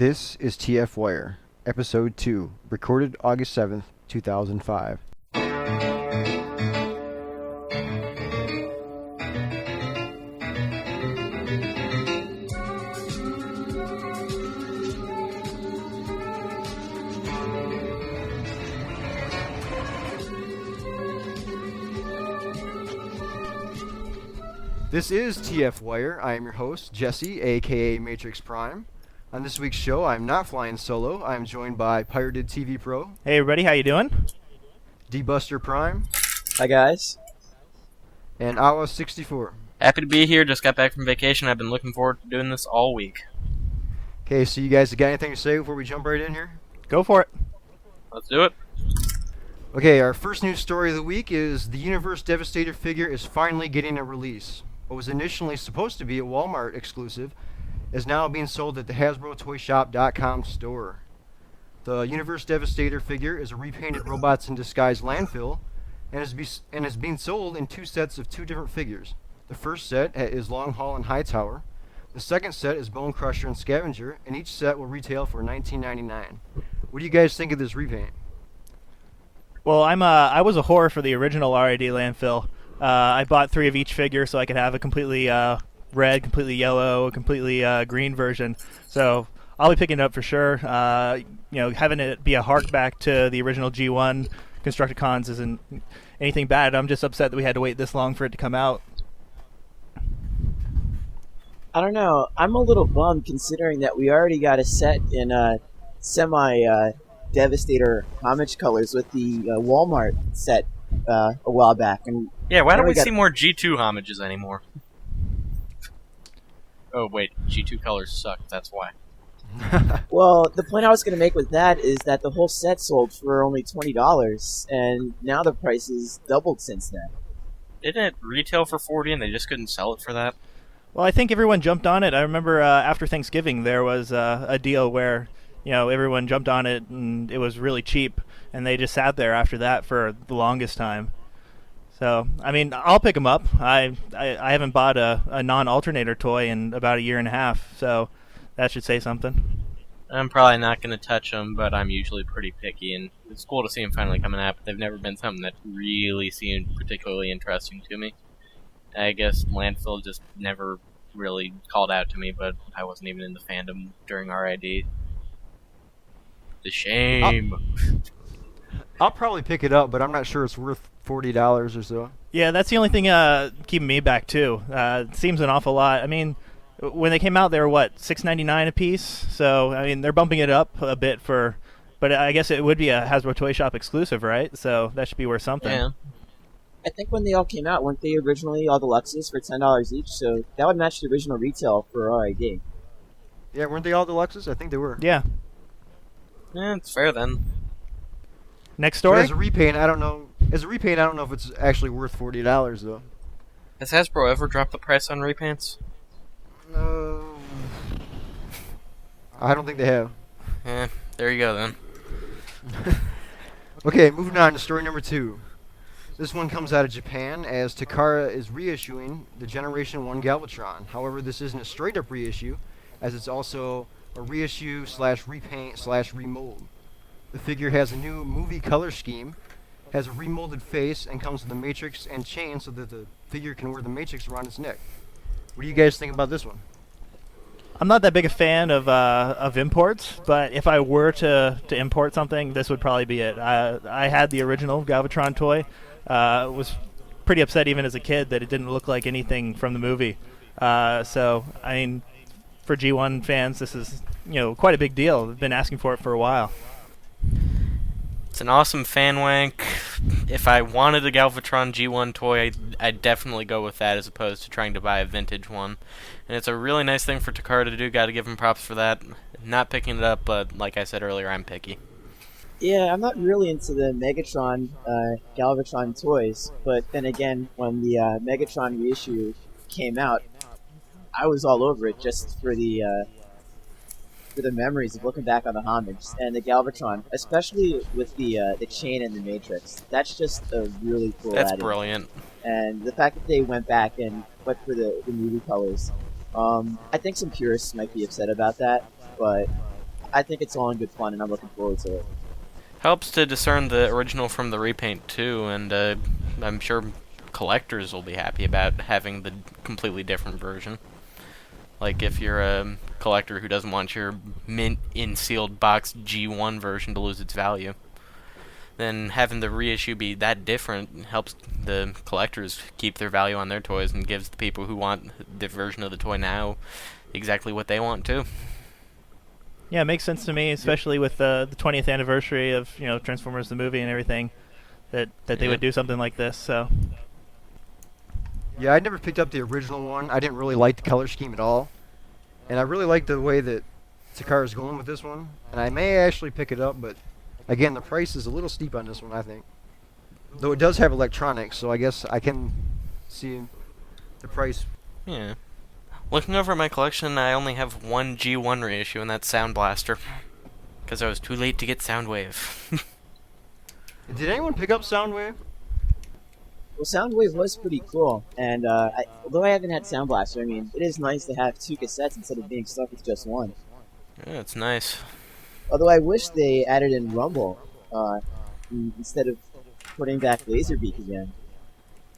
This is TFWIRE, Episode 2, recorded August 7th, 2005. This is TFWIRE. I am your host, Jesse, aka Matrix Prime. On this week's show, I'm not flying solo. I'm joined by Pirated TV Pro. Hey everybody, how you doing? D-Buster Prime. Hi guys. And Awa64. Happy to be here. Just got back from vacation. I've been looking forward to doing this all week. Okay, so you guys got anything to say before we jump right in here? Go for it. Let's do it. Okay, our first news story of the week is the Universe Devastator figure is finally getting a release. What was initially supposed to be a Walmart exclusive is now being sold at the HasbroToyShop.com store. The Universe Devastator figure is a repainted Robots in Disguise landfill and is being sold in two sets of two different figures. The first set is Long Haul and Hightower. The second set is Bone Crusher and Scavenger, and each set will retail for $19.99. What do you guys think of this repaint? Well, I was a whore for the original RID landfill. I bought 3 of each figure so I could have a completely red, completely yellow, a completely green version. So I'll be picking it up for sure. Having it be a hark back to the original G1 Constructicons isn't anything bad. I'm just upset that we had to wait this long for it to come out. I don't know. I'm a little bummed considering that we already got a set in semi-Devastator homage colors with the Walmart set a while back. And yeah, why don't we see more G2 homages anymore? Oh, wait. G2 colors suck. That's why. Well, the point I was going to make with that is that the whole set sold for only $20, and now the price has doubled since then. Didn't it retail for $40 and they just couldn't sell it for that? Well, I think everyone jumped on it. I remember after Thanksgiving there was a deal where everyone jumped on it and it was really cheap, and they just sat there after that for the longest time. So, I mean, I'll pick them up. I haven't bought a non-alternator toy in about a year and a half, so that should say something. I'm probably not going to touch them, but I'm usually pretty picky, and it's cool to see them finally coming out, but they've never been something that really seemed particularly interesting to me. I guess Landfill just never really called out to me, but I wasn't even in the fandom during RID. The shame. I'll probably pick it up, but I'm not sure it's worth $40 or so. Yeah, that's the only thing keeping me back too. It seems an awful lot. I mean, when they came out, they were what, $6.99 a piece. So I mean, they're bumping it up a bit but I guess it would be a Hasbro Toy Shop exclusive, right? So that should be worth something. Yeah. I think when they all came out, weren't they originally all deluxes for $10 each? So that would match the original retail for RID. Yeah, weren't they all deluxes? I think they were. Yeah. Yeah, it's fair then. Next story. But as a repaint, I don't know if it's actually worth $40 though. Has Hasbro ever dropped the price on repaints? I don't think they have. There you go then. Okay, moving on to story number 2. This one comes out of Japan as Takara is reissuing the Generation 1 Galvatron. However, this isn't a straight-up reissue, as it's also a reissue / repaint / remold. The figure has a new movie color scheme, has a remolded face, and comes with a matrix and chain so that the figure can wear the matrix around its neck. What do you guys think about this one? I'm not that big a fan of imports, but if I were to import something, this would probably be it. I had the original Galvatron toy. Was pretty upset even as a kid that it didn't look like anything from the movie. So, I mean, for G1 fans, this is quite a big deal. They've been asking for it for a while. It's an awesome fan wank. If I wanted a Galvatron G1 toy, I'd definitely go with that as opposed to trying to buy a vintage one. And it's a really nice thing for Takara to do. Gotta give him props for that. Not picking it up, but like I said earlier, I'm picky. Yeah, I'm not really into the Megatron, Galvatron toys, but then again, when the Megatron reissue came out, I was all over it just for the memories of looking back on the homage and the Galvatron, especially with the chain and the matrix. That's just a really cool. That's add-in. brilliant. And the fact that they went back and went for the movie colors, I think some purists might be upset about that, but I think it's all in good fun, and I'm looking forward to it. Helps to discern the original from the repaint too, and I'm sure collectors will be happy about having the completely different version. Like if you're a collector who doesn't want your mint in sealed box G1 version to lose its value, then having the reissue be that different helps the collectors keep their value on their toys and gives the people who want the version of the toy now exactly what they want too. Yeah, it makes sense to me, especially with the 20th anniversary of Transformers the movie and everything, that they would do something like this. So Yeah, I never picked up the original one. I didn't really like the color scheme at all. And I really like the way that Takara's going with this one. And I may actually pick it up, but again, the price is a little steep on this one, I think. Though it does have electronics, so I guess I can see the price. Yeah. Looking over my collection, I only have one G1 reissue, and that's Sound Blaster. Because I was too late to get Soundwave. Did anyone pick up Soundwave? Well, Soundwave was pretty cool, and although I haven't had Sound Blaster, I mean, it is nice to have 2 cassettes instead of being stuck with just one. Yeah, it's nice. Although I wish they added in Rumble instead of putting back Laserbeak again.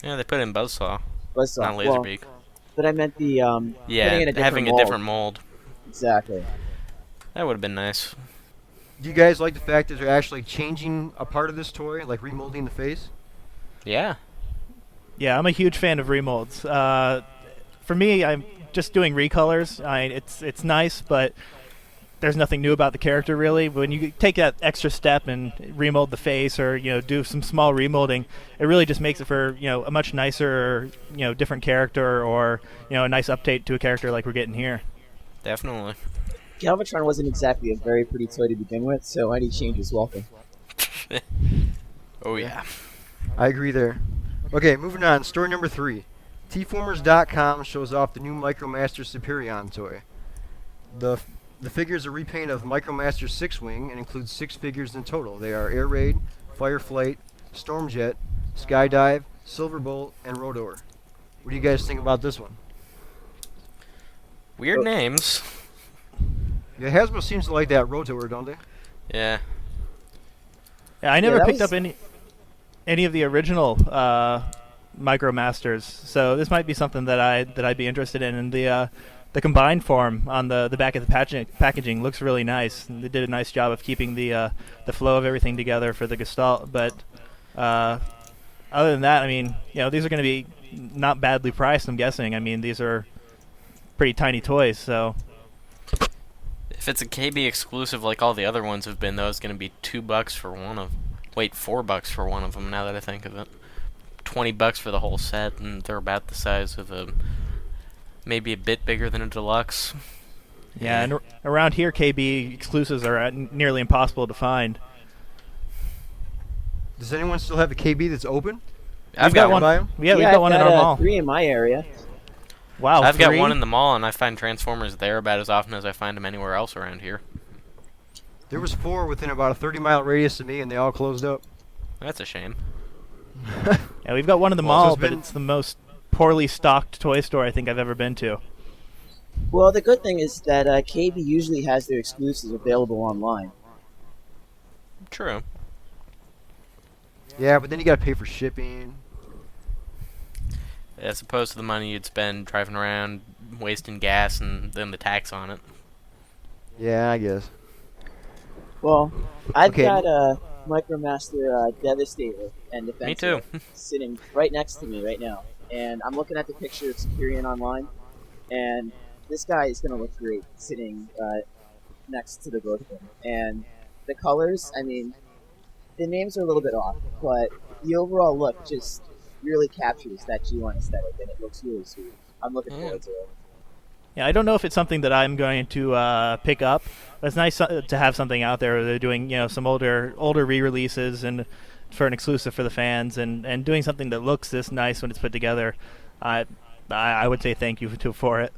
Yeah, they put in Buzzsaw, Buzzsaw. not Laserbeak. But I meant the Yeah, putting in a different having mold. a different mold. Exactly. That would have been nice. Do you guys like the fact that they're actually changing a part of this toy, like remolding the face? Yeah. yeah, I'm a huge fan of remolds. For me, I'm just doing recolors. It's nice, but there's nothing new about the character really. When you take that extra step and remold the face, or do some small remolding, it really just makes it for a much nicer, different character, or a nice update to a character like we're getting here. Definitely. Galvatron wasn't exactly a very pretty toy to begin with, so any change is welcome. Oh yeah. I agree there. Okay, moving on. Story number 3. Tformers.com shows off the new Micromaster Superion toy. The figure is a repaint of Micromaster 6-Wing and includes 6 figures in total. They are Air Raid, Fireflight, Stormjet, Skydive, Silverbolt, and Rodor. What do you guys think about this one? Weird names. Yeah, Hasbro seems to like that Rodor, don't they? Yeah. Yeah, I never that picked was- up any of the original Micromasters, so this might be something that I'd be interested in. And the combined form on the back of the packaging looks really nice. They did a nice job of keeping the flow of everything together for the Gestalt. But other than that, I mean, these are going to be not badly priced, I'm guessing. I mean, these are pretty tiny toys, so. If it's a KB exclusive like all the other ones have been, though, it's going to be $2 for one of. Wait, $4 for one of them. Now that I think of it, $20 for the whole set, and they're about the size of maybe a bit bigger than a deluxe. Yeah, and around here, KB exclusives are nearly impossible to find. Does anyone still have a KB that's open? I've got one. Buy 'em? Yeah, we've got one in our mall. 3 in my area. Wow, I've got 3? one in the mall, and I find Transformers there about as often as I find them anywhere else around here. There was 4 within about a 30-mile radius of me, and they all closed up. That's a shame. Yeah, we've got one in the Well, so mall, it's but been- it's the most poorly stocked toy store I think I've ever been to. Well, the good thing is that KB usually has their exclusives available online. True. Yeah, but then you gotta pay for shipping. As opposed to the money you'd spend driving around, wasting gas, and then the tax on it. Yeah, I guess. Well, I've Okay. got a Micromaster Devastator and Defensor too. sitting right next to me right now. And I'm looking at the picture of Superion online, and this guy is going to look great sitting next to the both of them. And the colors, I mean, the names are a little bit off, but the overall look just really captures that G1 aesthetic, and it looks really sweet. I'm looking forward to it. Yeah, I don't know if it's something that I'm going to pick up, but it's nice to have something out there where they're doing some older re-releases and for an exclusive for the fans, and doing something that looks this nice when it's put together. I would say thank you for it.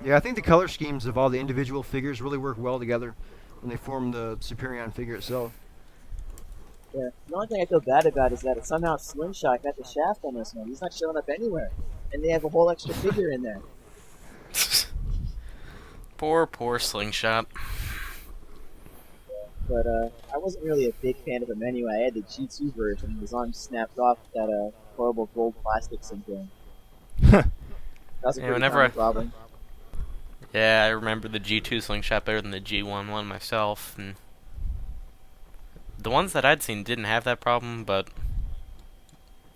Yeah, I think the color schemes of all the individual figures really work well together when they form the Superion figure itself. Yeah. The only thing I feel bad about is that somehow Slingshot got the shaft on this one. He's not showing up anywhere, and they have a whole extra figure in there. Poor Slingshot. But I wasn't really a big fan of him anyway. I had the G2 version. His arm snapped off with that horrible gold plastic syndrome. That was a Yeah, pretty whenever common problem. Yeah, I remember the G2 Slingshot better than the G1 one myself, and the ones that I'd seen didn't have that problem, but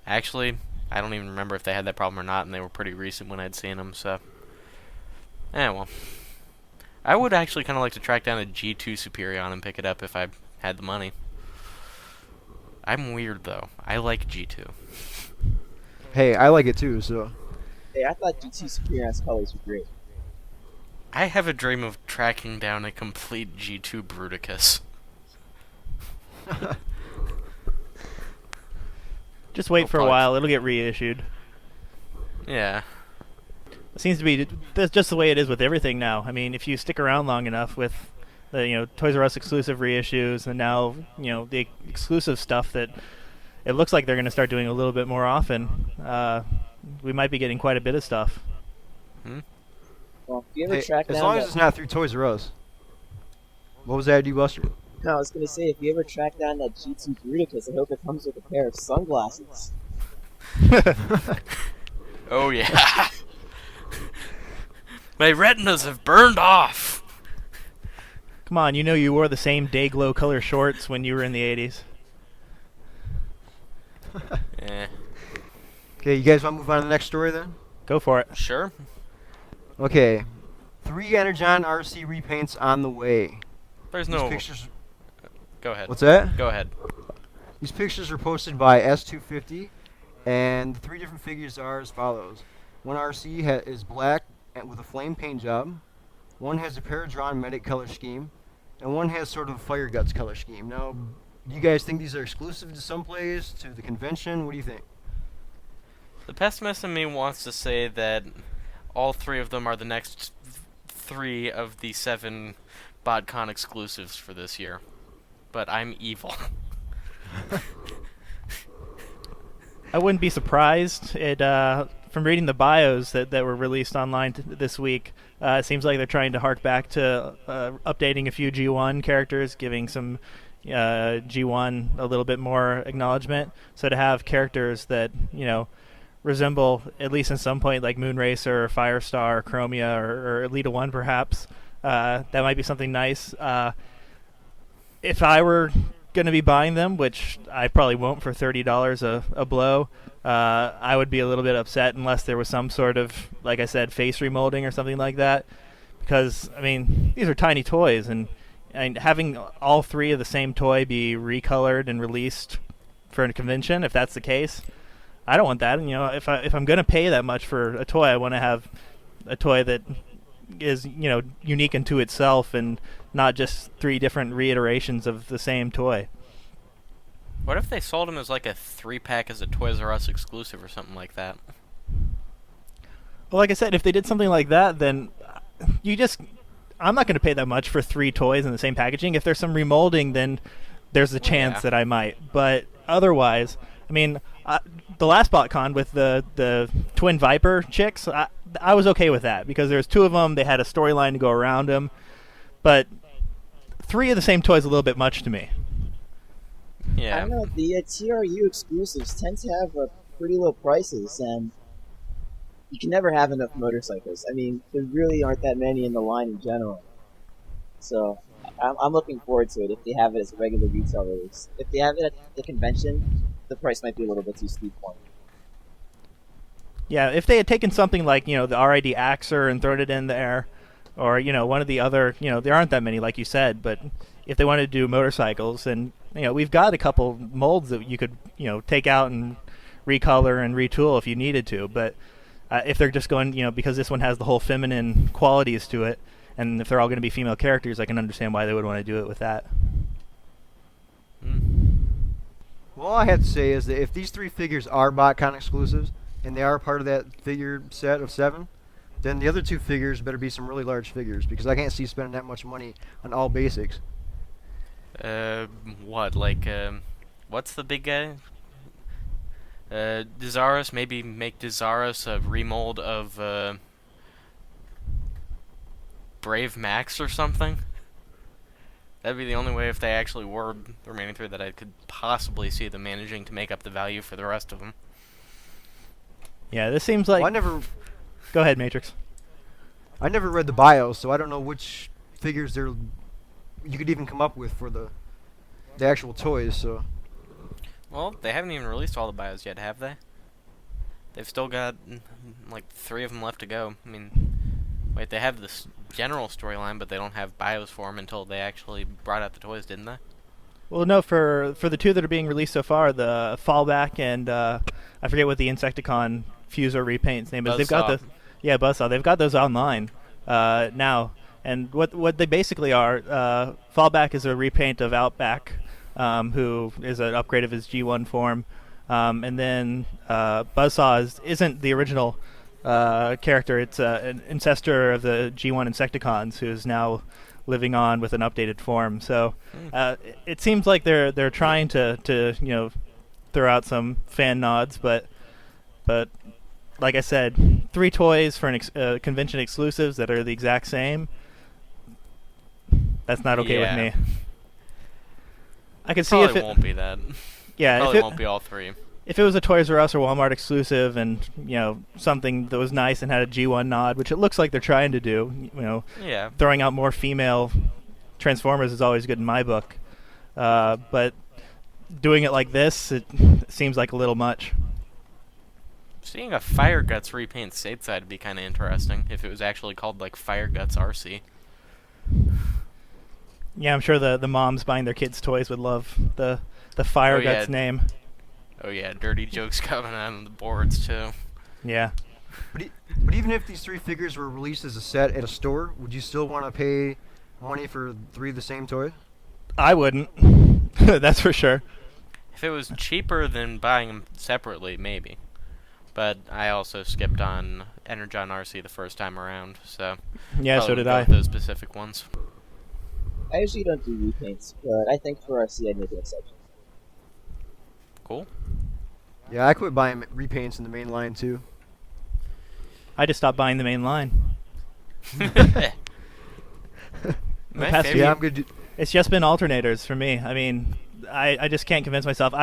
actually, I don't even remember if they had that problem or not, and they were pretty recent when I'd seen them, so... well. I would actually kind of like to track down a G2 Superion and pick it up if I had the money. I'm weird, though. I like G2. Hey, I like it too, so. Hey, I thought G2 Superion's colors were great. I have a dream of tracking down a complete G2 Bruticus. Just wait for a probably- while; it'll get reissued. Yeah. It seems to be that's just the way it is with everything now. I mean, if you stick around long enough with the Toys R Us exclusive reissues, and now the exclusive stuff that it looks like they're going to start doing a little bit more often, we might be getting quite a bit of stuff. Well, if you ever Hey, track as down long that, as it's not through Toys R Us. What was that, D-Buster? No, I was gonna say, if you ever track down that G2 Bruticus, I hope it comes with a pair of sunglasses. Oh, yeah. My retinas have burned off. Come on, you wore the same day glow color shorts when you were in the 80s. Eh, Okay, you guys want to move on to the next story then? Go for it. sure. Okay. 3 Energon Arcee repaints on the way. There's These no... pictures. Go ahead. What's that? Go ahead. These pictures are posted by S250, and the 3 different figures are as follows. One RC is black and with a flame paint job. One has a Paradrawn medic color scheme, and one has sort of a Fire Guts color scheme. Now, do you guys think these are exclusive to some place, to the convention? What do you think? The pessimist in me wants to say that all 3 of them are the next 3 of the 7 BotCon exclusives for this year. But I'm evil. I wouldn't be surprised. From reading the bios that were released online this week, it seems like they're trying to hark back to updating a few G1 characters, giving some G1 a little bit more acknowledgement. So to have characters that resemble, at least in some point, like Moonracer or Firestar or Chromia or Elita 1 perhaps, that might be something nice. If I were going to be buying them, which I probably won't for $30 a blow, I would be a little bit upset unless there was some sort of, like I said, face remolding or something like that. Because, I mean, these are tiny toys, and having all 3 of the same toy be recolored and released for a convention, if that's the case, I don't want that. And, if I'm going to pay that much for a toy, I want to have a toy that is unique unto itself and not just 3 different reiterations of the same toy. What if they sold them as like a 3-pack as a Toys R Us exclusive or something like that? Well, like I said, if they did something like that, then I'm not going to pay that much for 3 toys in the same packaging. If there's some remolding, then there's a chance that I might. But otherwise, I mean, the last BotCon with the Twin Viper chicks, I was okay with that because there's 2 of them. They had a storyline to go around them. But 3 of the same toys is a little bit much to me. I Yeah. don't know, the TRU exclusives tend to have pretty low prices, and you can never have enough motorcycles. I mean, there really aren't that many in the line in general. So, I'm looking forward to it if they have it as a regular retail release. If they have it at the convention, the price might be a little bit too steep for me. Yeah, if they had taken something like, the RID Axer and thrown it in there, or, one of the other, there aren't that many, like you said, but if they wanted to do motorcycles, and, we've got a couple molds that you could, take out and recolor and retool if you needed to, but if they're just going, because this one has the whole feminine qualities to it, and if they're all going to be female characters, I can understand why they would want to do it with that. Well, all I have to say is that if these 3 figures are BotCon exclusives, and they are part of that figure set of 7, then the other 2 figures better be some really large figures, because I can't see spending that much money on all basics. What? Like, what's the big guy? Dezaros, maybe make Dezaros a remold of, Brave Max or something. That'd be the only way if they actually were the remaining 3 that I could possibly see them managing to make up the value for the rest of them. Yeah, this seems like. Well, Go ahead, Matrix. I never read the bios, so I don't know which figures you could even come up with for the actual toys. So. Well, they haven't even released all the bios yet, have they? They've still got like 3 of them left to go. I mean, wait, they have this general storyline, but they don't have bios for them until they actually brought out the toys, didn't they? Well, no, for the 2 that are being released so far, the Fallback and I forget what the Insecticon fuse or repaint's name is. They've got the Buzzsaw. They've got those online now, and what they basically are, Fallback is a repaint of Outback, who is an upgrade of his G1 form, and then Buzzsaw isn't the original character. It's an ancestor of the G1 Insecticons who is now living on with an updated form. So it seems like they're trying to throw out some fan nods, but like I said, 3 toys for an convention exclusives that are the exact same. That's not okay with me. I could see if it won't be that. Yeah, probably won't be all 3. If it was a Toys R Us or Walmart exclusive, and something that was nice and had a G1 nod, which it looks like they're trying to do, Yeah. throwing out more female Transformers is always good in my book. But doing it like this, it seems like a little much. Seeing a Fire Guts repaint stateside would be kind of interesting if it was actually called like Fire Guts Arcee. Yeah, I'm sure the moms buying their kids toys would love the Fire Guts name. Oh yeah, dirty jokes coming out on the boards too. Yeah. But even if these 3 figures were released as a set at a store, would you still want to pay money for 3 of the same toy? I wouldn't. That's for sure. If it was cheaper than buying them separately, maybe. But I also skipped on Energon Arcee the first time around, so yeah, so did go I. with those specific ones. I usually don't do repaints, but I think for RC I made an exception. Cool. Yeah, I quit buying repaints in the main line too. I just stopped buying the main line. My past favorite- Yeah, I'm good. It's just been alternators for me. I mean, I just can't convince myself.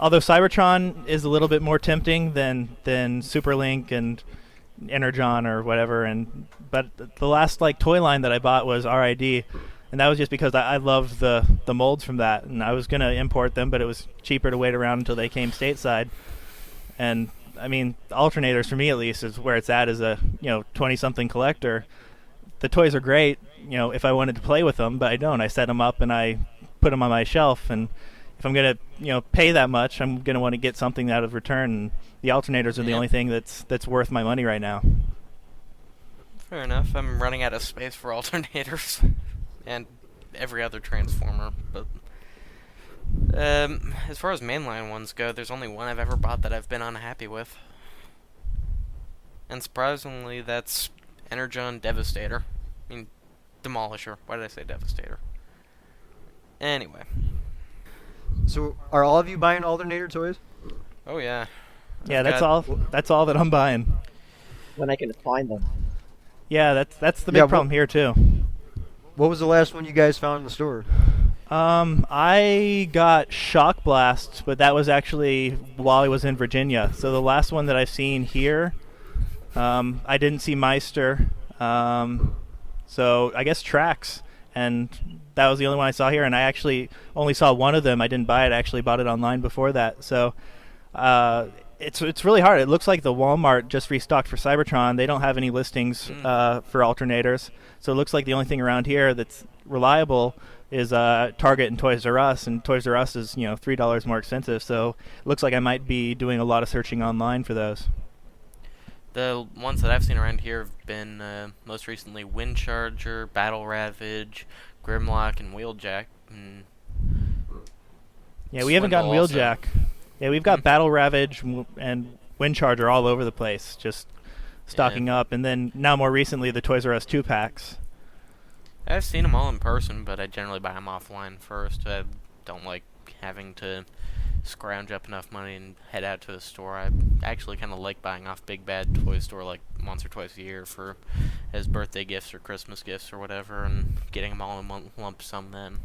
Although Cybertron is a little bit more tempting than Superlink and Energon or whatever, but the last toy line that I bought was RID, and that was just because I loved the molds from that, and I was gonna import them, but it was cheaper to wait around until they came stateside. And I mean, alternators for me at least is where it's at as a 20-something collector. The toys are great, if I wanted to play with them, but I don't. I set them up and I put them on my shelf, and if I'm gonna pay that much, I'm gonna want to get something out of return. And the alternators are the only thing that's worth my money right now. Fair enough. I'm running out of space for alternators and every other Transformer, but as far as mainline ones go, there's only one I've ever bought that I've been unhappy with. And surprisingly, that's Energon Devastator. I mean, Demolisher. Why did I say Devastator? Anyway. So, are all of you buying alternator toys? Oh yeah. Yeah, I've that's got- all. That's all that I'm buying. When I can find them. Yeah, that's the big problem here too. What was the last one you guys found in the store? I got Shock Blast, but that was actually while I was in Virginia. So the last one that I've seen here, I didn't see Meister. So I guess Trax, and that was the only one I saw here. And I actually only saw one of them. I didn't buy it. I actually bought it online before that. So it's really hard. It looks like the Walmart just restocked for Cybertron. They don't have any listings for alternators. So it looks like the only thing around here that's reliable is Target and Toys R Us, and Toys R Us is $3 more expensive. So it looks like I might be doing a lot of searching online for those. The ones that I've seen around here have been most recently Windcharger, Battle Ravage, Grimlock, and Wheeljack. Yeah, we haven't gotten Swindle also. Wheeljack. Yeah, we've got Battle Ravage and Windcharger all over the place, just stocking up. And then now more recently the Toys R Us 2-packs. I've seen them all in person, but I generally buy them offline first. I don't like having to scrounge up enough money and head out to a store. I actually kind of like buying off big bad toy store like once or twice a year for as birthday gifts or Christmas gifts or whatever, and getting them all in one lump sum then.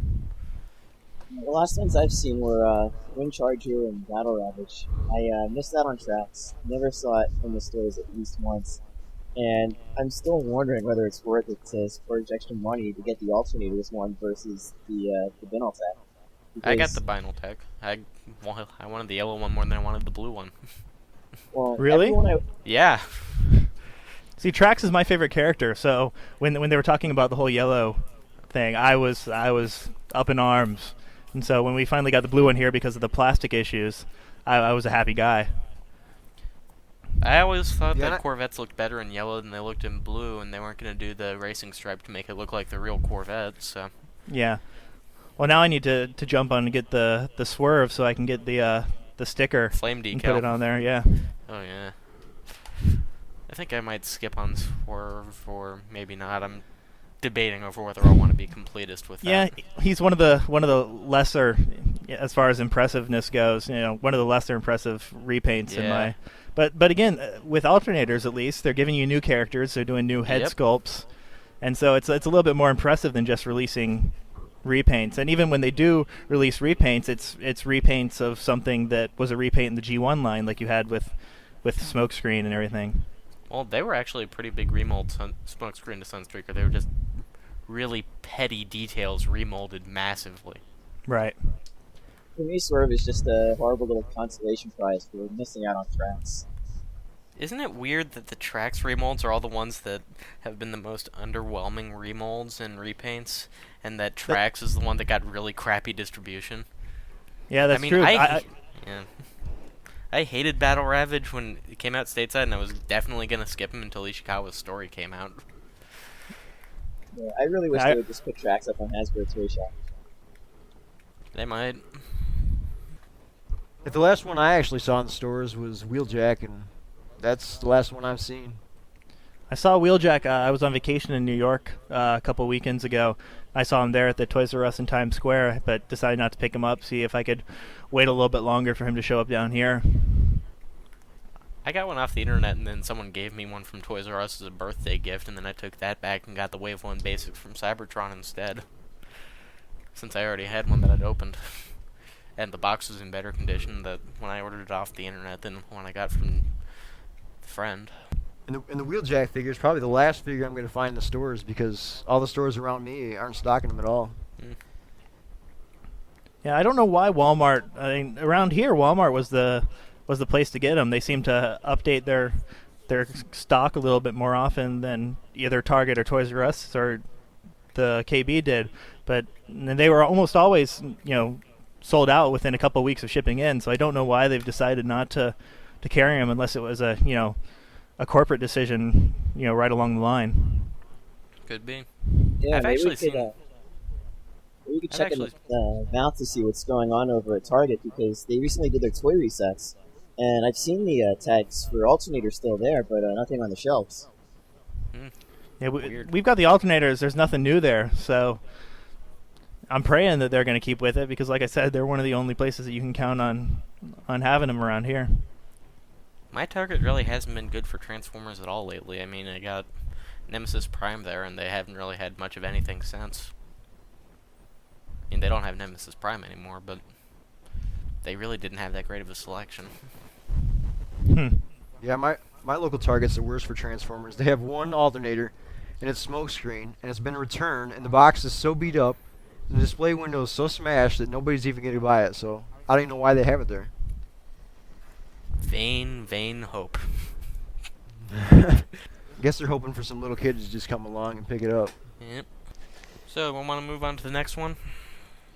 The last ones I've seen were Wind Charger and Battle Ravage. I missed out on tracks. Never saw it in the stores at least once. And I'm still wondering whether it's worth it to splurge extra money to get the alternators one versus the Binal tech. I got the vinyl tech. I wanted the yellow one more than I wanted the blue one. Well, Really? Yeah. See, Trax is my favorite character, so when they were talking about the whole yellow thing, I was up in arms. And so when we finally got the blue one here because of the plastic issues, I was a happy guy. I always thought Yeah, that Corvettes looked better in yellow than they looked in blue, and they weren't going to do the racing stripe to make it look like the real Corvette, so... Yeah. Well, now I need to jump on and get the swerve so I can get the sticker Flame and decal. put it on there. Yeah. Oh, yeah. I think I might skip on Swerve, or maybe not. I'm debating over whether I want to be completist with that. Yeah, he's one of the lesser, as far as impressiveness goes. You know, one of the lesser impressive repaints in my. But again, with alternators at least, they're giving you new characters. They're doing new head sculpts, and so it's a little bit more impressive than just releasing repaints. And even when they do release repaints, it's repaints of something that was a repaint in the G1 line, like you had with Smokescreen and everything. Well, they were actually a pretty big remold Smokescreen to Sunstreaker. They were just really petty details remolded massively. Right. For me, Swerve is just a horrible little consolation prize for missing out on tracks. Isn't it weird that the Trax remolds are all the ones that have been the most underwhelming remolds and repaints, and that Trax is the one that got really crappy distribution? Yeah, that's I mean, true. I hated Battle Ravage when it came out stateside, and I was definitely going to skip him until Ishikawa's story came out. Yeah, I really wish they would just put tracks up on Hasbro Toy Shop. They might. If the last one I actually saw in the stores was Wheeljack, and that's the last one I've seen. I saw Wheeljack. I was on vacation in New York a couple weekends ago. I saw him there at the Toys R Us in Times Square, but decided not to pick him up, see if I could wait a little bit longer for him to show up down here. I got one off the internet, and then someone gave me one from Toys R Us as a birthday gift, and then I took that back and got the Wave 1 Basic from Cybertron instead, since I already had one that I'd opened. And the box was in better condition that when I ordered it off the internet than one I got from a friend. And the Wheeljack figure is probably the last figure I'm going to find in the stores because all the stores around me aren't stocking them at all. Yeah, I don't know why Walmart. I mean, around here, Walmart was the place to get them. They seem to update their stock a little bit more often than either Target or Toys R Us or the KB did. But they were almost always, sold out within a couple of weeks of shipping in. So I don't know why they've decided not to carry them unless it was a corporate decision, right along the line. Could be. Yeah, I've actually seen. We could check in the mouth to see what's going on over at Target because they recently did their toy resets, and I've seen the tags for alternators still there, but nothing on the shelves. Yeah, we've got the alternators. There's nothing new there, so I'm praying that they're going to keep with it because, like I said, they're one of the only places that you can count on having them around here. My Target really hasn't been good for Transformers at all lately. I mean, I got Nemesis Prime there, and they haven't really had much of anything since. I mean, they don't have Nemesis Prime anymore, but they really didn't have that great of a selection. Yeah, my local Target's the worst for Transformers. They have one alternator, and it's Smokescreen, and it's been returned, and the box is so beat up, the display window is so smashed that nobody's even going to buy it, so I don't even know why they have it there. Vain hope. Guess they're hoping for some little kids to just come along and pick it up. Yep. So, we want to move on to the next one?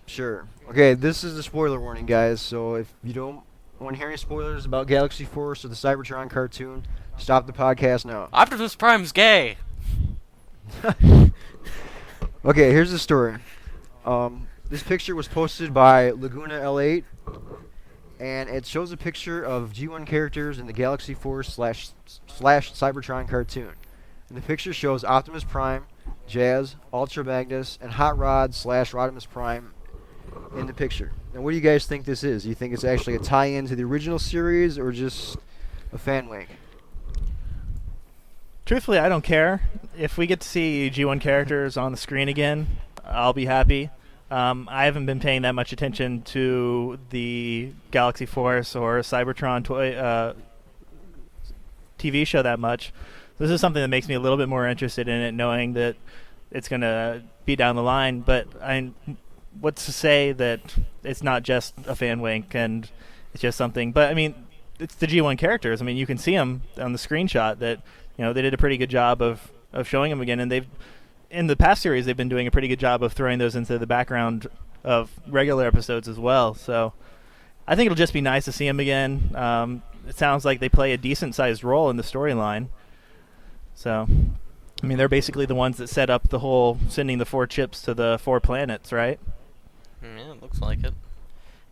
Sure. Okay, this is a spoiler warning, guys, so if you don't want to hear any spoilers about Galaxy Force or the Cybertron cartoon, stop the podcast now. Optimus Prime's gay! Okay, here's the story. This picture was posted by Laguna L8, and it shows a picture of G1 characters in the Galaxy Force slash Cybertron cartoon. And the picture shows Optimus Prime, Jazz, Ultra Magnus, and Hot Rod slash Rodimus Prime in the picture. Now, what do you guys think this is? Do you think it's actually a tie-in to the original series or just a fan wink? Truthfully, I don't care. If we get to see G1 characters on the screen again, I'll be happy. I haven't been paying that much attention to the Galaxy Force or Cybertron TV show that much. This is something that makes me a little bit more interested in it, knowing that it's going to be down the line. But what's to say that it's not just a fan wink and it's just something? But I mean, it's the G1 characters. I mean, you can see them on the screenshot that they did a pretty good job of showing them again, and they've in the past series they've been doing a pretty good job of throwing those into the background of regular episodes as well. So I think it'll just be nice to see them again. It sounds like they play a decent-sized role in the storyline. So, I mean, they're basically the ones that set up the whole sending the 4 chips to the 4 planets, right? Yeah, it looks like it.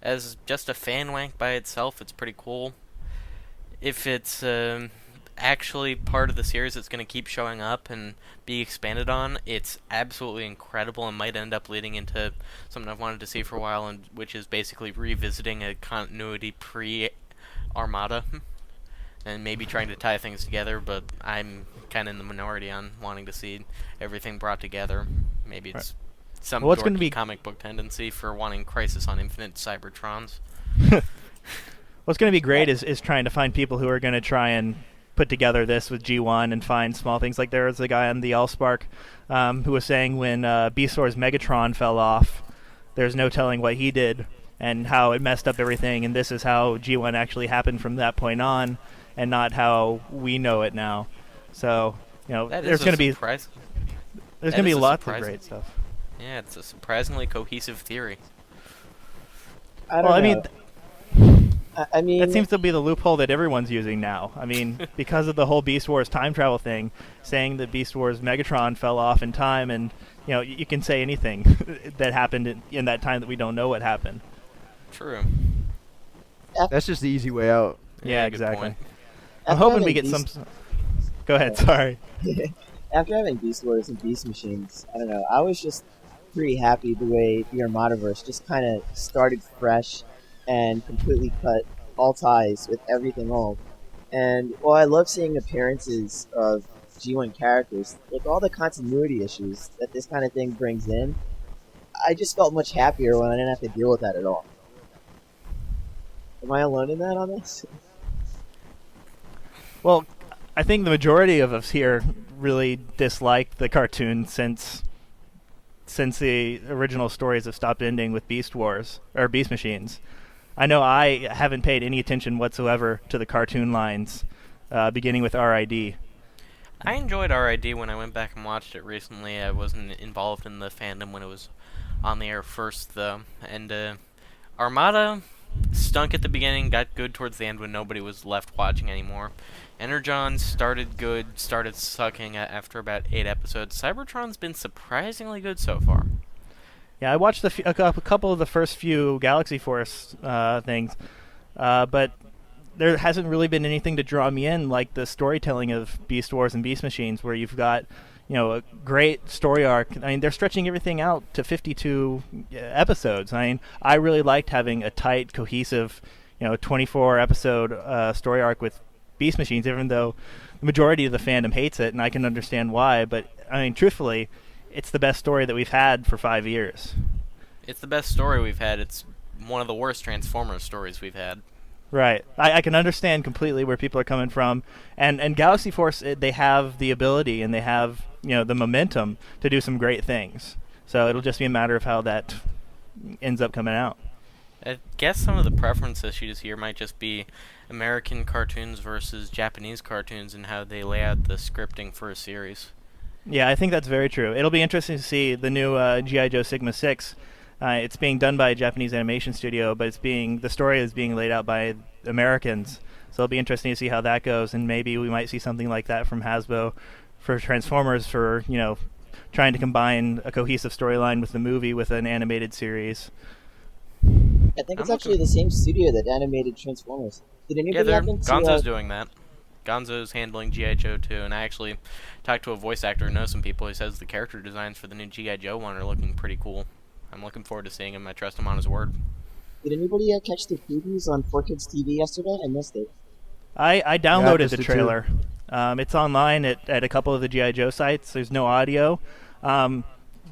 As just a fan wank by itself, it's pretty cool. If it's actually part of the series that's going to keep showing up and be expanded on, it's absolutely incredible and might end up leading into something I've wanted to see for a while, and which is basically revisiting a continuity pre-Armada and maybe trying to tie things together, but I'm kind of in the minority on wanting to see everything brought together. Maybe it's some dorky comic book tendency for wanting Crisis on Infinite Cybertrons. What's going to be great is trying to find people who are going to try and put together this with G1 and find small things. Like there was a guy on the Allspark who was saying when Beast Wars Megatron fell off, there's no telling what he did and how it messed up everything, and this is how G1 actually happened from that point on and not how we know it now. So, there's going to be lots of great stuff. Yeah, it's a surprisingly cohesive theory. I don't know. I mean, that seems to be the loophole that everyone's using now. I mean, because of the whole Beast Wars time travel thing, saying that Beast Wars Megatron fell off in time, and you can say anything that happened in that time that we don't know what happened. True. That's just the easy way out. Yeah, exactly. I'm hoping we get some. Go ahead. Sorry. After having Beast Wars and Beast Machines, I don't know. I was just pretty happy the way the Armadaverse just kind of started fresh and completely cut all ties with everything old. And while I love seeing appearances of G1 characters, like all the continuity issues that this kind of thing brings in, I just felt much happier when I didn't have to deal with that at all. Am I alone in that on this? Well, I think the majority of us here really dislike the cartoon since the original stories have stopped ending with Beast Wars or Beast Machines. I know I haven't paid any attention whatsoever to the cartoon lines, beginning with RID. I enjoyed RID when I went back and watched it recently. I wasn't involved in the fandom when it was on the air first, though. And Armada stunk at the beginning, got good towards the end when nobody was left watching anymore. Energon started good, started sucking after about 8 episodes. Cybertron's been surprisingly good so far. Yeah, I watched a couple of the first few Galaxy Force things, but there hasn't really been anything to draw me in like the storytelling of Beast Wars and Beast Machines, where you've got a great story arc. I mean, they're stretching everything out to 52 episodes. I mean, I really liked having a tight, cohesive, 24-episode story arc with Beast Machines, even though the majority of the fandom hates it, and I can understand why. But, I mean, truthfully, it's the best story that we've had for 5 years. It's the best story we've had. It's one of the worst Transformers stories we've had. Right. I can understand completely where people are coming from. And Galaxy Force, they have the ability and they have, the momentum to do some great things. So it'll just be a matter of how that ends up coming out. I guess some of the preference issues here might just be American cartoons versus Japanese cartoons and how they lay out the scripting for a series. Yeah, I think that's very true. It'll be interesting to see the new G.I. Joe Sigma 6. It's being done by a Japanese animation studio, but the story is being laid out by Americans. So it'll be interesting to see how that goes, and maybe we might see something like that from Hasbro for Transformers for, trying to combine a cohesive storyline with the movie with an animated series. I think it's actually the same studio that animated Transformers. Did anybody happen to... Gonzo's doing that. Gonzo's handling G.I. Joe 2, and I actually talked to a voice actor who knows some people who says the character designs for the new G.I. Joe one are looking pretty cool. I'm looking forward to seeing him. I trust him on his word. Did anybody catch the previews on 4Kids TV yesterday? I missed it. I downloaded missed the it too. trailer. It's online at a couple of the G.I. Joe sites. There's no audio. The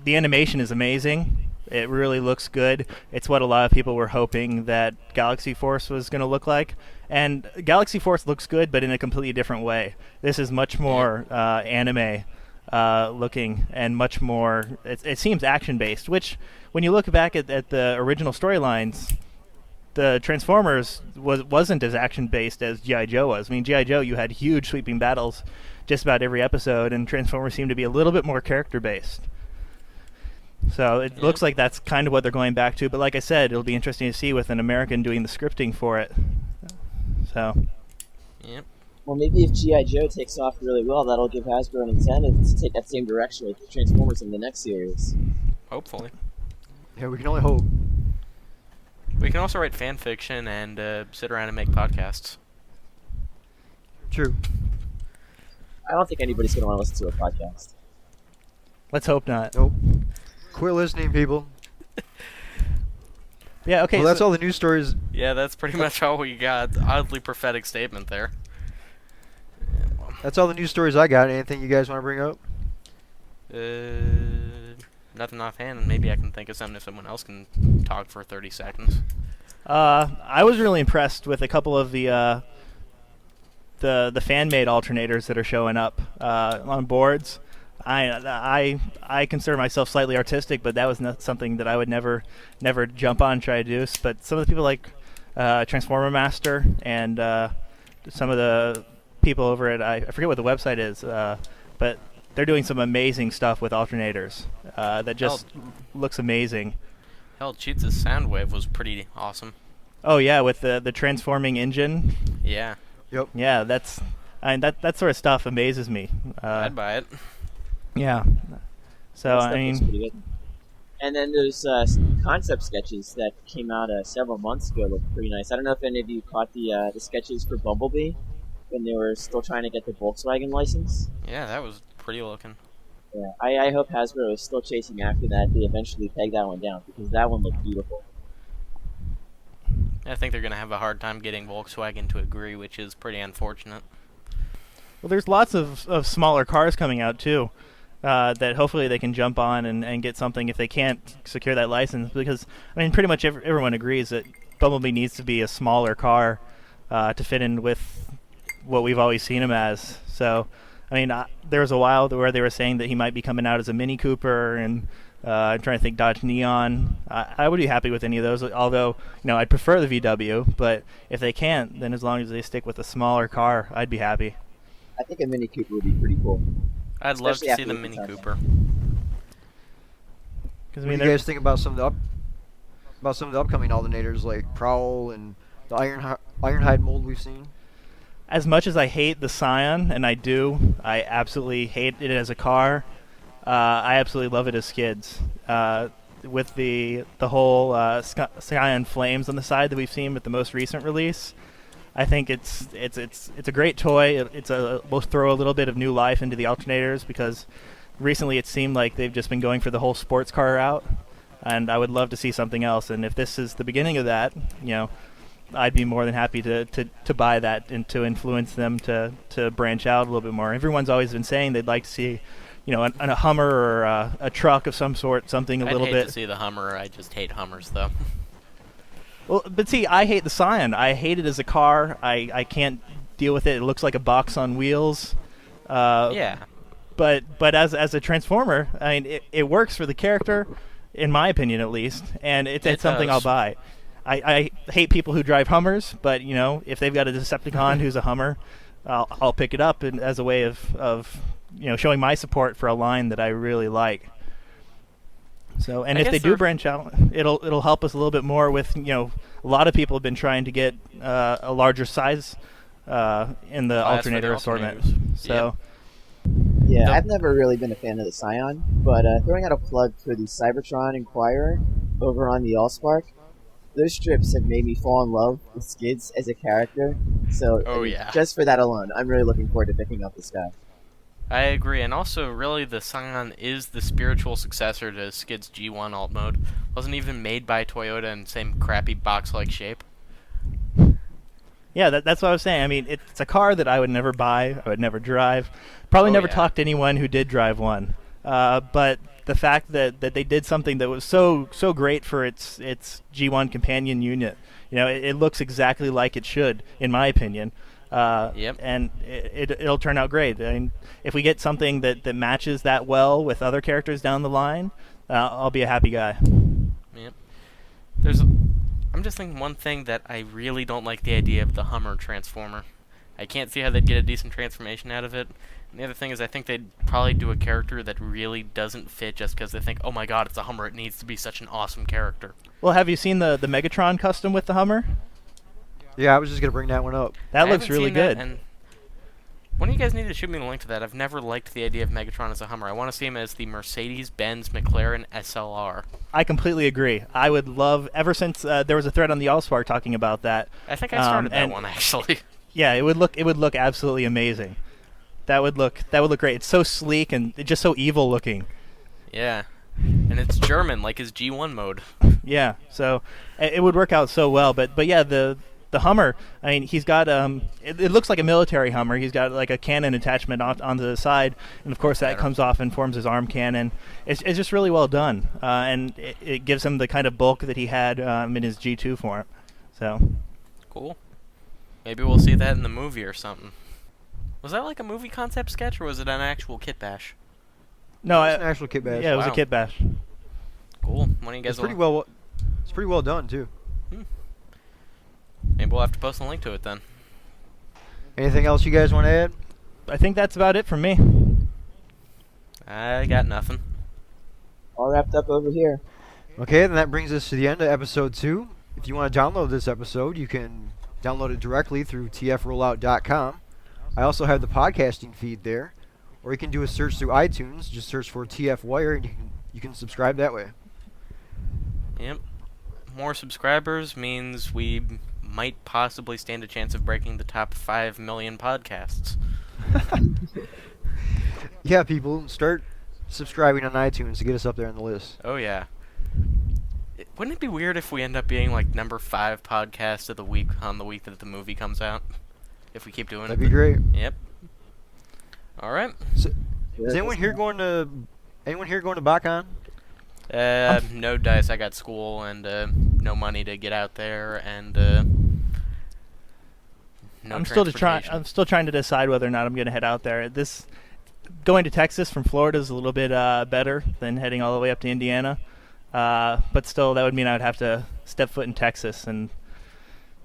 animation is amazing. It really looks good. It's what a lot of people were hoping that Galaxy Force was going to look like. And Galaxy Force looks good, but in a completely different way. This is much more anime looking and much more... It seems action-based, which, when you look back at the original storylines, the Transformers wasn't as action-based as G.I. Joe was. I mean, G.I. Joe, you had huge sweeping battles just about every episode, and Transformers seemed to be a little bit more character-based. So it looks like that's kind of what they're going back to. But like I said, it'll be interesting to see with an American doing the scripting for it. So. Yep. Well, maybe if G.I. Joe takes off really well, that'll give Hasbro an incentive to take that same direction with Transformers in the next series. Hopefully. Yeah, we can only hope. We can also write fan fiction and sit around and make podcasts. True. I don't think anybody's going to want to listen to a podcast. Let's hope not. Nope. Quit listening, people. Yeah, okay. Well, that's all the news stories. Yeah, that's pretty much all we got. Oddly prophetic statement there. That's all the news stories I got. Anything you guys want to bring up? Nothing offhand. Maybe I can think of something if someone else can talk for 30 seconds. I was really impressed with a couple of the fan-made alternators that are showing up on boards. I consider myself slightly artistic, but that was not something that I would never jump on and try to do. But some of the people like Transformer Master and some of the people over at I forget what the website is, but they're doing some amazing stuff with alternators that just looks amazing. Hell, Cheats' Soundwave was pretty awesome. Oh yeah, with the transforming engine. Yeah. Yep. Yeah, that sort of stuff amazes me. I'd buy it. Yeah. So That I stuff looks mean, pretty good. And then those concept sketches that came out several months ago look pretty nice. I don't know if any of you caught the sketches for Bumblebee when they were still trying to get the Volkswagen license. Yeah, that was pretty looking. Yeah, I hope Hasbro is still chasing after that. They eventually peg that one down because that one looked beautiful. I think they're going to have a hard time getting Volkswagen to agree, which is pretty unfortunate. well, there's lots of smaller cars coming out too. That hopefully they can jump on and get something if they can't secure that license. Because, I mean, pretty much everyone agrees that Bumblebee needs to be a smaller car to fit in with what we've always seen him as. So, I mean, there was a while where they were saying that he might be coming out as a Mini Cooper, and I'm trying to think Dodge Neon. I would be happy with any of those, although, I'd prefer the VW. But if they can't, then as long as they stick with a smaller car, I'd be happy. I think a Mini Cooper would be pretty cool. I'd love Especially to see after the the Mini content. Cooper. Because What do you guys think about some of the upcoming alternators like Prowl and the Ironhide mold we've seen? as much as I hate the Scion, and I absolutely hate it as a car. I absolutely love it as skids. With the whole Scion flames on the side that we've seen with the most recent release, I think it's a great toy. We'll throw a little bit of new life into the alternators because recently it seemed like they've just been going for the whole sports car route, and I would love to see something else. And if this is the beginning of that, I'd be more than happy to buy that and to influence them to branch out a little bit more. Everyone's always been saying they'd like to see, a Hummer or a truck of some sort, something a little I'd bit. hate to see the Hummer. I just hate Hummers, though. Well, but see, I hate the Scion. I hate it as a car. I can't deal with it. It looks like a box on wheels. Yeah. But as a Transformer, I mean, it works for the character, in my opinion at least, and it's something does. I'll buy. I hate people who drive Hummers, but if they've got a Decepticon who's a Hummer, I'll pick it up as a way of showing my support for a line that I really like. So, and I if they guess do branch out, it'll help us a little bit more with a lot of people have been trying to get a larger size in the Class for the alternator assortment. alternators. So. Yeah, Yep. I've never really been a fan of the Scion, but throwing out a plug for the Cybertron Inquirer over on the Allspark, those strips have made me fall in love with Skids as a character. So, Oh, yeah. just for that alone, I'm really looking forward to picking up this guy. I agree, and also, really, the Scion is the spiritual successor to Skid's G1 alt mode. Wasn't even made by Toyota in the same crappy box-like shape. Yeah, that's what I was saying. I mean, it's a car that I would never buy. I would never drive. Probably Oh, never yeah. talk to anyone who did drive one. But the fact that they did something that was so great for its G1 companion unit, it looks exactly like it should, in my opinion. Yep. And it'll turn out great. I mean, if we get something that matches that well with other characters down the line, I'll be a happy guy. Yep. I'm just thinking one thing that I really don't like the idea of the Hummer transformer. I can't see how they'd get a decent transformation out of it. And the other thing is I think they'd probably do a character that really doesn't fit just because they think, oh my god, it's a Hummer, it needs to be such an awesome character. Well, have you seen the Megatron custom with the Hummer? Yeah, I was just gonna bring that one up. That I looks haven't really seen that, good. and one of you guys need to shoot me the link to that. I've never liked the idea of Megatron as a Hummer. I want to see him as the Mercedes-Benz McLaren SLR. I completely agree. I would love, ever since there was a thread on the Allspark talking about that. I think I started that and- one, actually. Yeah, it would look absolutely amazing. That would look great. It's so sleek and it's just so evil looking. Yeah. And it's German, like his G1 mode. Yeah, so it would work out so well. But yeah, the Hummer. I mean, he's got it looks like a military Hummer. He's got like a cannon attachment onto the side, and of course that comes off and forms his arm cannon. It's just really well done, and it gives him the kind of bulk that he had in his G2 form. So Cool. Maybe we'll see that in the movie or something. Was that like a movie concept sketch, or was it an actual kit bash? no, It's an actual kit bash. yeah, it was a Wow. kit bash. Cool. One of you guys It's pretty well done too. Maybe we'll have to post a link to it then. Anything else you guys want to add? I think that's about it from me. I got nothing. All wrapped up over here. Okay, then that brings us to the end of episode 2. If you want to download this episode, you can download it directly through tfrollout.com. I also have the podcasting feed there, or you can do a search through iTunes. Just search for TFWIRE, and you can subscribe that way. Yep. More subscribers means we might possibly stand a chance of breaking the top 5 million podcasts. Yeah, people, start subscribing on iTunes to get us up there on the list. Oh yeah. Wouldn't it be weird if we end up being like number 5 podcast of the week on the week that the movie comes out? If we keep doing That'd it. be great. Yep. All right. Is anyone here going to BotCon? No dice. I got school and no money to get out there, and no I'm still trying to decide whether or not I'm going to head out there. Going to Texas from Florida is a little bit better than heading all the way up to Indiana. But still, that would mean I would have to step foot in Texas, and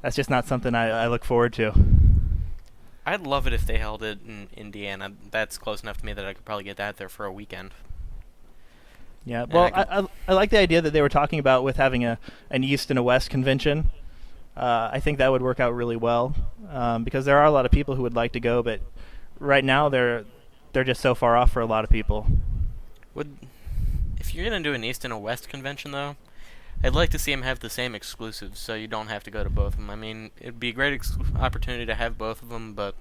that's just not something I look forward to. I'd love it if they held it in Indiana. That's close enough to me that I could probably get that there for a weekend. Yeah, And well, I like the idea that they were talking about with having an East and a West convention. I think that would work out really well because there are a lot of people who would like to go, but right now they're just so far off for a lot of people. If you're gonna do an East and a West convention, though, I'd like to see them have the same exclusives, so you don't have to go to both of them. I mean, it'd be a great opportunity to have both of them, but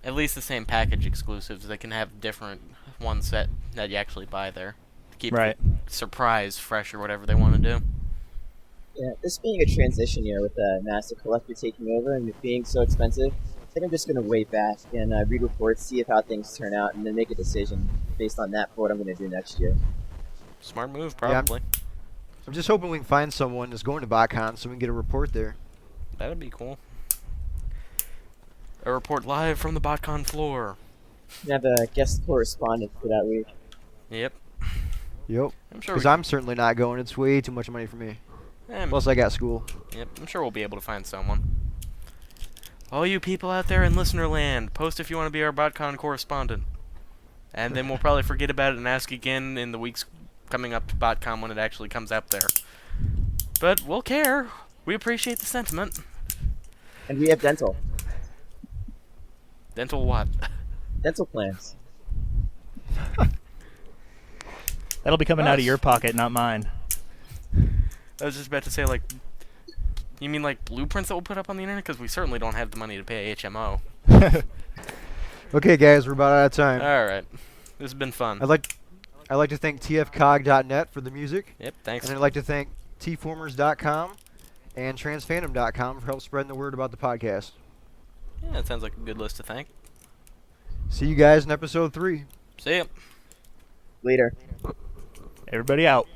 at least the same package exclusives. They can have different ones that you actually buy there to keep Right. the surprise fresh or whatever they want to do. Yeah, this being a transition year with the Master Collector taking over and it being so expensive, I think I'm just going to wait back and read reports, see how things turn out, and then make a decision based on that for what I'm going to do next year. Smart move, Yeah, probably. I'm just hoping we can find someone that's going to BotCon so we can get a report there. That'd be cool. A report live from the BotCon floor. We have a guest correspondent for that week. Yep. Yep. I'm sure. Because I'm certainly not going. It's way too much money for me. I'm Plus, I got school. Yep, I'm sure we'll be able to find someone. All you people out there in listener land, post if you want to be our BotCon correspondent. And then we'll probably forget about it and ask again in the weeks coming up to BotCon when it actually comes up there. But we'll care. We appreciate the sentiment. And we have dental. Dental what? Dental plans. That'll be coming out of your pocket, not mine. I was just about to say, like, you mean like blueprints that we'll put up on the internet? Because we certainly don't have the money to pay HMO. Okay, guys, we're about out of time. All right, this has been fun. I'd like to thank tfcog.net for the music, Yep, thanks. and I'd like to thank tformers.com and transfandom.com for help spreading the word about the podcast. Yeah, that sounds like a good list to thank. See you guys in episode 3. See ya. Later. Everybody out.